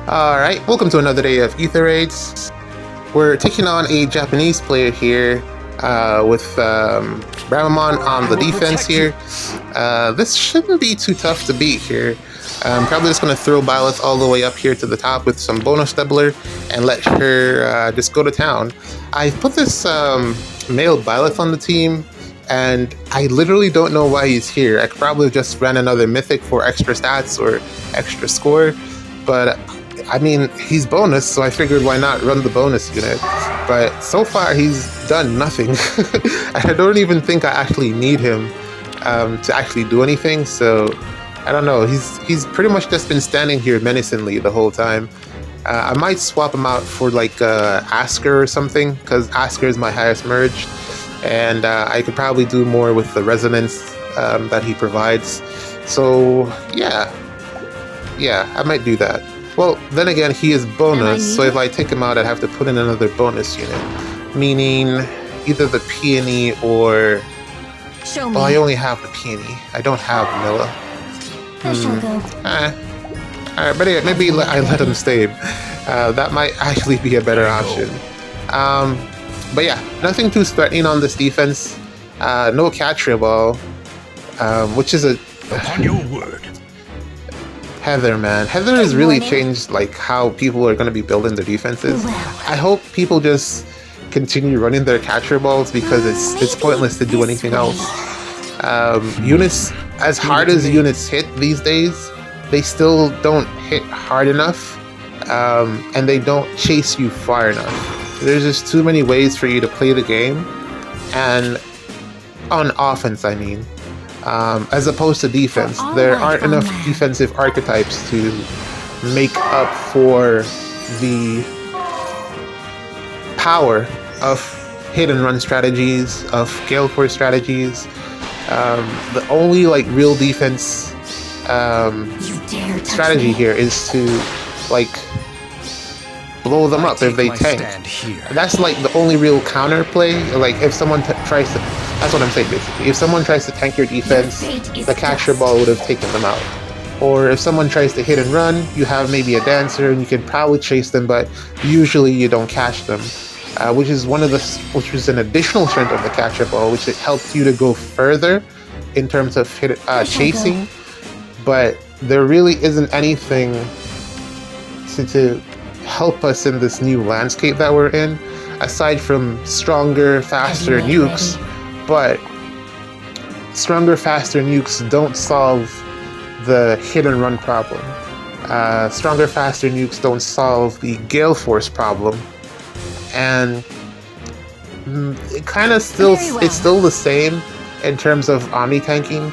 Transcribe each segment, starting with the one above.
Alright, welcome to another day of Ether Raids. We're taking on a Japanese player here with Ramamon on the defense here. This shouldn't be too tough to beat here. Probably just going to throw Byleth all the way up here to the top with some bonus doubler and let her just go to town. I put this male Byleth on the team, and I literally don't know why he's here. I could probably just ran another mythic for extra stats or extra score, but I mean, he's bonus, so I figured why not run the bonus unit. But so far, he's done nothing. I don't even think I actually need him to actually do anything, so I don't know. He's pretty much just been standing here menacingly the whole time. I might swap him out for like Asker or something, because Asker is my highest merge, and I could probably do more with the resonance that he provides. So yeah, I might do that. Well, then again, he is bonus, so if I take him out, I'd have to put in another bonus unit. Meaning, either the Peony or... Show me. Well, I only have the Peony. I don't have Milla. I shall go. Alright, but yeah, maybe I let him stay. That might actually be a better option. But yeah, nothing too threatening on this defense. No catcher ball, which is a... Upon your word. Heather, man. Heather has really changed like how people are going to be building their defenses. I hope people just continue running their catcher balls because it's pointless to do anything else. Units, as hard as units hit these days, they still don't hit hard enough, and they don't chase you far enough. There's just too many ways for you to play the game, and on offense, I mean. As opposed to defense, there aren't enough defensive archetypes to make up for the power of hit and run strategies, of Gale Force strategies. The only like real defense strategy here is to like blow them up if they tank. That's like the only real counter play. Like if someone tries to, that's what I'm saying basically. If someone tries to tank your defense, the catcher ball would have taken them out. Or if someone tries to hit and run, you have maybe a dancer and you can probably chase them, but usually you don't catch them. Which is which was an additional strength of the catcher ball, which it helps you to go further in terms of chasing. But there really isn't anything to help us in this new landscape that we're in, aside from stronger, faster nukes. But stronger, faster nukes don't solve the hit and run problem. Stronger, faster nukes don't solve the Gale Force problem. And it kind of it's still the same in terms of Omni tanking,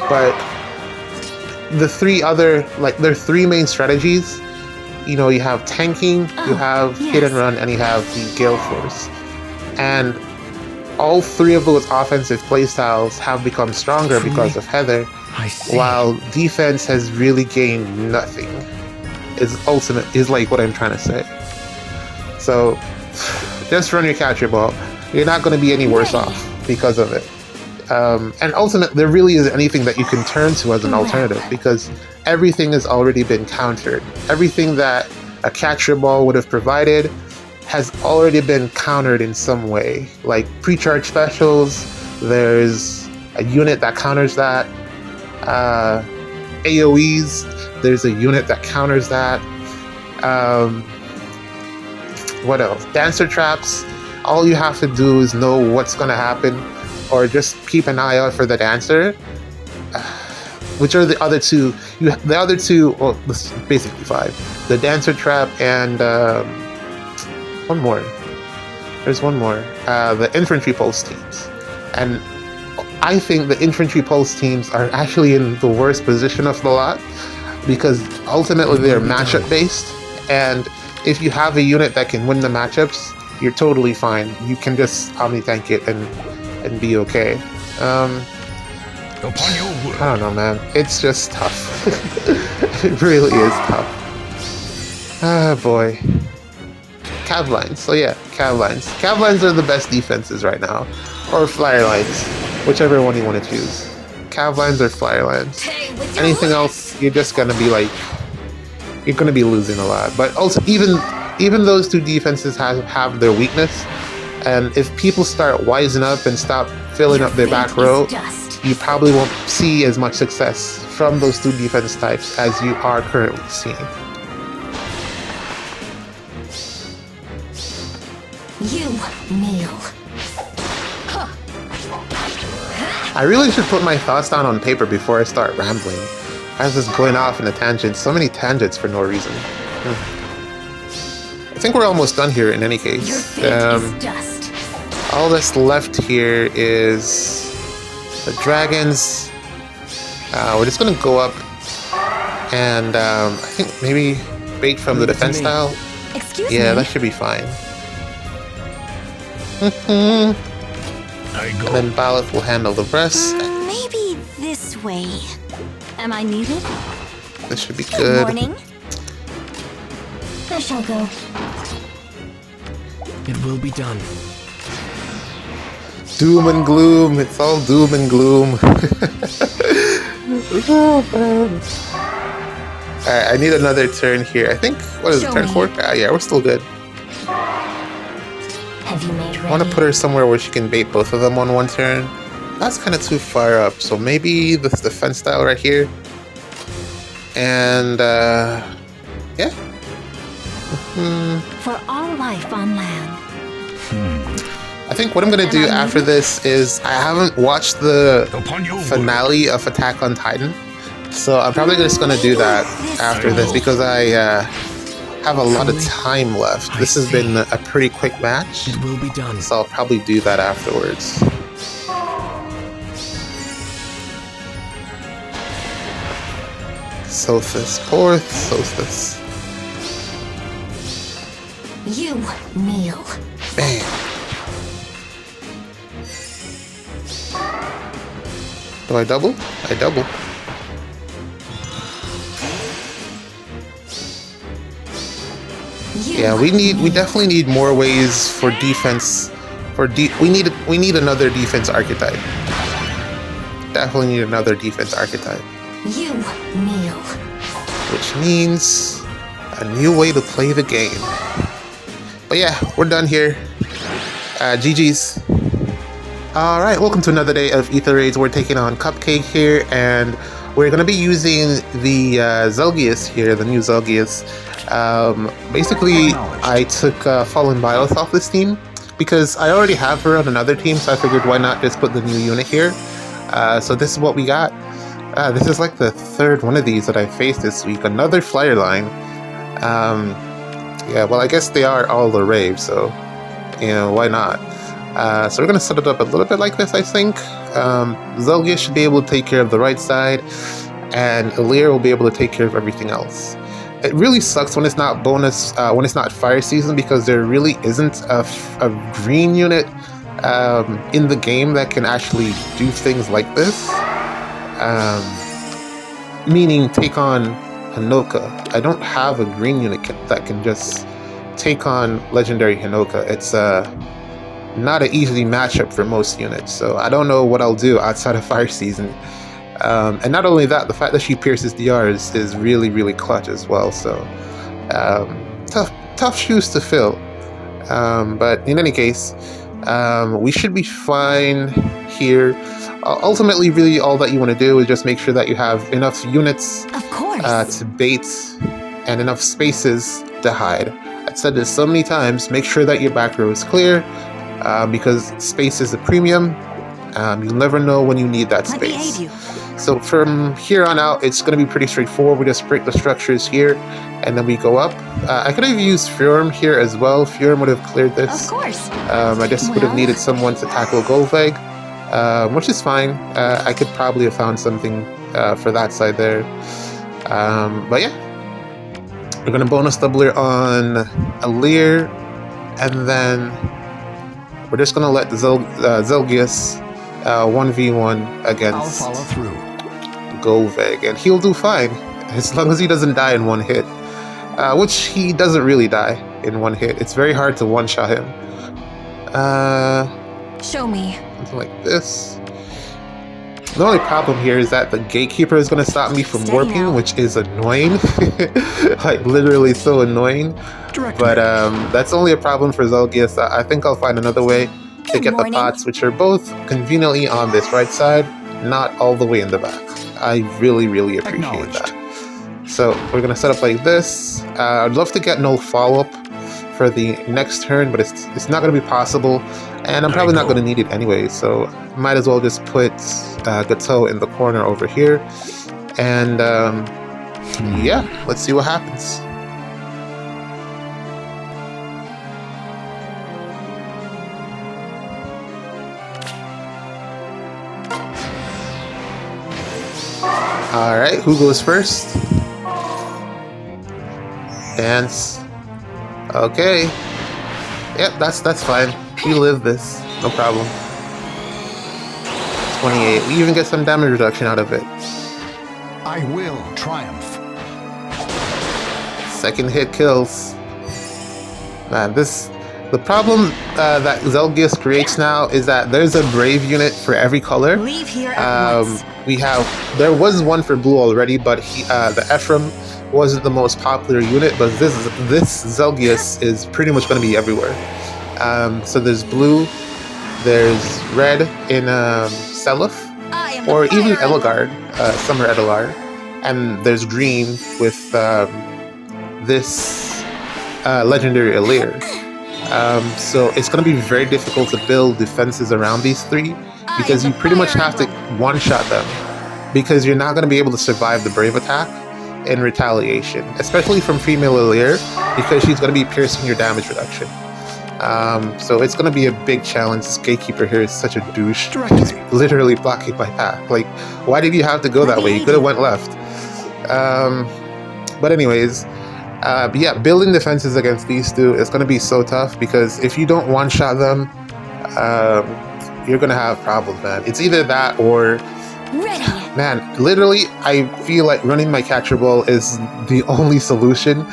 but the three other, like, there are three main strategies. You know, you have tanking, you have hit and run, and you have the Gale Force. And all three of those offensive playstyles have become stronger because of Heather, while defense has really gained nothing. Is like what I'm trying to say. So just run your catcher ball. You're not going to be any worse off because of it. And ultimately, there really isn't anything that you can turn to as an alternative because everything has already been countered. Everything that a catcher ball would have provided has already been countered in some way. Like pre-charge specials, there's a unit that counters that. AoEs, there's a unit that counters that. What else? Dancer traps. All you have to do is know what's going to happen, or just keep an eye out for the dancer. Which are the other two? The other two, well, basically five. The dancer trap and one more. There's one more. The infantry pulse teams. And I think the infantry pulse teams are actually in the worst position of the lot because ultimately they're matchup based, and if you have a unit that can win the matchups, you're totally fine. You can just omni tank it and be okay. Upon your word. I don't know, man. It's just tough. It really is tough. Ah, boy. Cav lines. So yeah, cav lines. Cav lines are the best defenses right now, or flyer lines, whichever one you want to choose. Cav lines or flyer lines. Anything else, you're just gonna be like you're going to be losing a lot. But also, even those two defenses have their weakness. And if people start wising up and stop filling up their back row, you probably won't see as much success from those two defense types as you are currently seeing. You kneel. I really should put my thoughts down on paper before I start rambling. I was just going off in a tangent. So many tangents for no reason. I think we're almost done here in any case. Your fate is dust. All that's left here is the dragons. We're just going to go up and I think maybe bait from the defense style. Excuse me. Yeah, that should be fine. And then Baleth will handle the rest. Maybe this way. Am I needed? This should be Good good. morning. I shall go. It will be done. Doom and gloom. It's all doom and gloom. Alright, I need another turn here. I think, what is it, turn 4? Yeah, we're still good. Have you made ready? I want to put her somewhere where she can bait both of them on one turn. That's kind of too far up, so maybe this defense style right here. And, yeah. For all life on land. I think what I'm going to do after this is I haven't watched the finale of Attack on Titan. So I'm probably just going to do that after this because I have a lot of time left. This has been a pretty quick match. It will be done. So I'll probably do that afterwards. Sothis, poor Sothis. You kneel. Bam. Do I double? I double. Yeah, we definitely need more ways for defense. We need another defense archetype. Definitely need another defense archetype. You kneel. Which means a new way to play the game. But yeah, we're done here. GG's. Alright, welcome to another day of Ether Raids. We're taking on Cupcake here, and we're going to be using the Zelgius here, the new Zelgius. Basically, I took Fallen Bios off this team because I already have her on another team, so I figured why not just put the new unit here. So this is what we got. This is like the third one of these that I faced this week. Another flyer line. Yeah, well, I guess they are all the rave, so, you know, why not? So we're going to set it up a little bit like this, I think. Zelgius should be able to take care of the right side, and Ather will be able to take care of everything else. It really sucks when it's not bonus, when it's not fire season, because there really isn't a green unit in the game that can actually do things like this. Meaning take on Hinoka. I don't have a green unit that can just take on legendary Hinoka. It's not an easy matchup for most units, so I don't know what I'll do outside of fire season. And not only that, the fact that she pierces DRs is really, really clutch as well. So tough shoes to fill. But in any case, we should be fine here. Ultimately, really, all that you want to do is just make sure that you have enough units to bait and enough spaces to hide. I've said this so many times, make sure that your back row is clear, because space is a premium. You'll never know when you need that space. So from here on out, it's going to be pretty straightforward. We just break the structures here, and then we go up. I could have used Fjorm here as well. Fjorm would have cleared this. Of course. I just would have needed someone to tackle Golveg, which is fine. I could probably have found something for that side there. But yeah, we're going to bonus doubler on Ather, and then we're just going to let Zelgius 1v1 against I'll follow through. Golveg, and he'll do fine as long as he doesn't die in one hit, which he doesn't really die in one hit. It's very hard to one-shot him. Show me. Something like this. The only problem here is that the gatekeeper is going to stop me from warping, which is annoying. Like, literally so annoying. But that's only a problem for Zelgius. I think I'll find another way to get the pots, which are both conveniently on this right side, not all the way in the back. I really, really appreciate that. So we're going to set up like this. I'd love to get no follow-up for the next turn, but it's not going to be possible, and I'm probably not going to need it anyway, so might as well just put Gateau in the corner over here, and yeah, let's see what happens. Alright, who goes first? Dance. Okay. Yep, that's fine. We live this. No problem. 28. We even get some damage reduction out of it. I will triumph. Second hit kills. Man, the problem that Zelgius creates now is that there's a brave unit for every color. Leave here at once. There was one for blue already, but the Ephraim wasn't the most popular unit, but this Zelgius is pretty much going to be everywhere. So there's blue, there's red in Seliph, or even Edelgard, Summer Edelgard, and there's green with this legendary Alir. So it's going to be very difficult to build defenses around these three, because you pretty much have to one-shot them, because you're not going to be able to survive the brave attack in retaliation, especially from female Alir, because she's going to be piercing your damage reduction. So it's going to be a big challenge. This gatekeeper here is such a douche. He's literally blocking my path. Like, why did you have to go that way? You could have went left. But anyways, yeah, building defenses against these two is going to be so tough, because if you don't one-shot them, you're going to have problems, man. It's either that or... Man, literally, I feel like running my catcher ball is the only solution,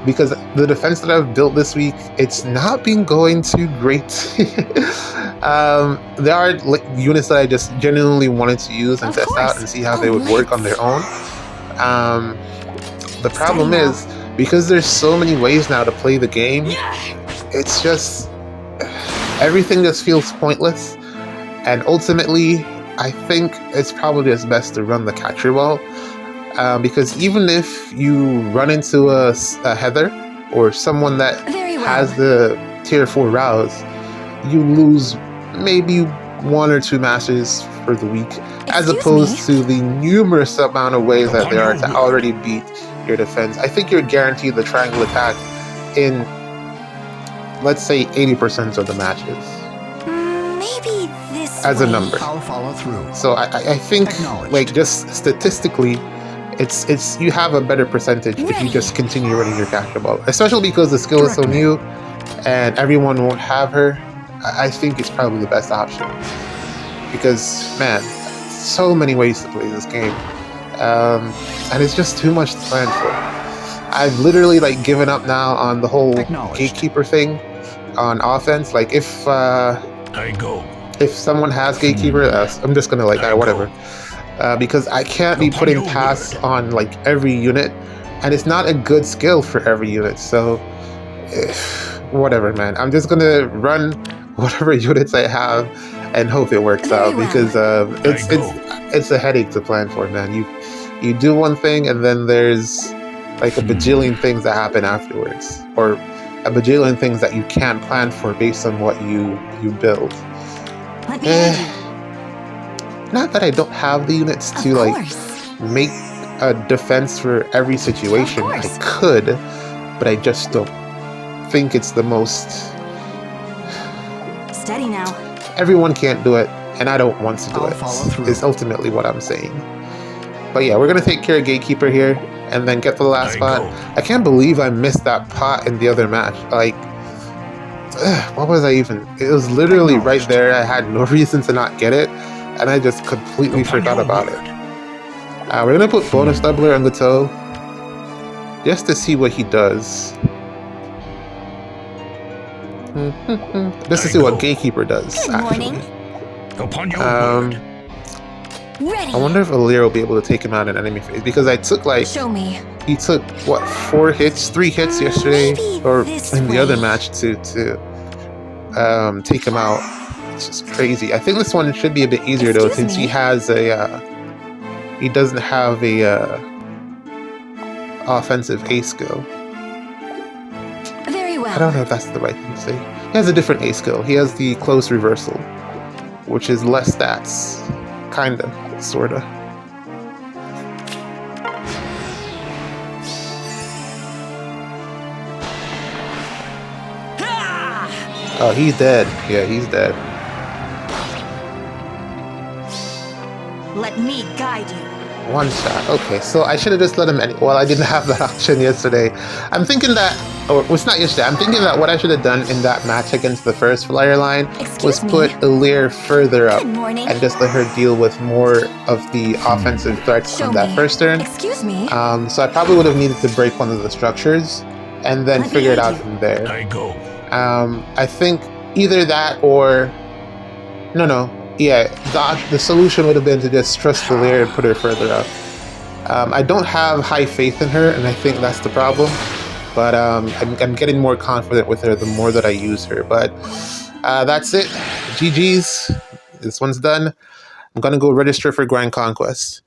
because the defense that I've built this week, it's not been going too great. There are units that I just genuinely wanted to use and test out and see how they would work on their own. The problem is, because there's so many ways now to play the game, it's just... everything just feels pointless, and ultimately, I think it's probably just best to run the catcher ball, because even if you run into a Heather or someone that has the tier 4 rouse, you lose maybe 1 or 2 masters for the week, as opposed to the numerous amount of ways that there are to already beat your defense. I think you're guaranteed the triangle attack in, let's say, 80% of the matches. Maybe this as a number. I'll follow through. So I think, like, just statistically, it's you have a better percentage if you just continue running your catcher ball, especially because the skill is so new and everyone won't have her. I think it's probably the best option, because, man, so many ways to play this game, and it's just too much to plan for. I've literally, like, given up now on the whole gatekeeper thing on offense. Like, if someone has gatekeeper, I'm just gonna, like, whatever, because I can't be putting pass on, like, every unit, and it's not a good skill for every unit. So whatever, man, I'm just gonna run whatever units I have and hope it works out, because it's a headache to plan for, man. You do one thing, and then there's like a bajillion things that happen afterwards, or a bajillion things that you can't plan for based on what you build. Not that I don't have the units to, like, make a defense for every situation. I could, but I just don't think it's the most... Steady now. Everyone can't do it, and I don't want to do it, is ultimately what I'm saying. But yeah, we're going to take care of Gatekeeper here, and then get to the last spot. I can't believe I missed that pot in the other match. Like, what was I even... It was literally right there. I had no reason to not get it, and I just completely forgot about it. We're going to put Bonus Doubler on the toe, just to see what he does. Just to see what Gatekeeper does, actually. Ready. I wonder if Alir will be able to take him out in enemy phase, because I took like Show me. he took what 3 hits yesterday, Maybe or this in the way. other match to take him out. It's just crazy. I think this one should be a bit easier though, Excuse since he me? has a he doesn't have a offensive A skill. Very well. I don't know if that's the right thing to say. He has a different A skill. He has the close reversal, which is less stats, kinda, sorta. Oh, he's dead. Yeah, he's dead. Let me guide you. One shot. Okay, so I should have just let him. Well, I didn't have that option yesterday. I'm thinking that, or it's not yesterday. I'm thinking that what I should have done in that match against the first flyer line was Excuse me? put Alir further up Good morning. and just let her deal with more of the offensive threats Show on that me. first turn. Excuse me. So I probably would have needed to break one of the structures and then Let me figure it lead out you. from there. I go. I think either that or no. Yeah, the solution would have been to just trust Alir and put her further up. I don't have high faith in her, and I think that's the problem. But I'm getting more confident with her the more that I use her. But that's it. GG's. This one's done. I'm gonna go register for Grand Conquest.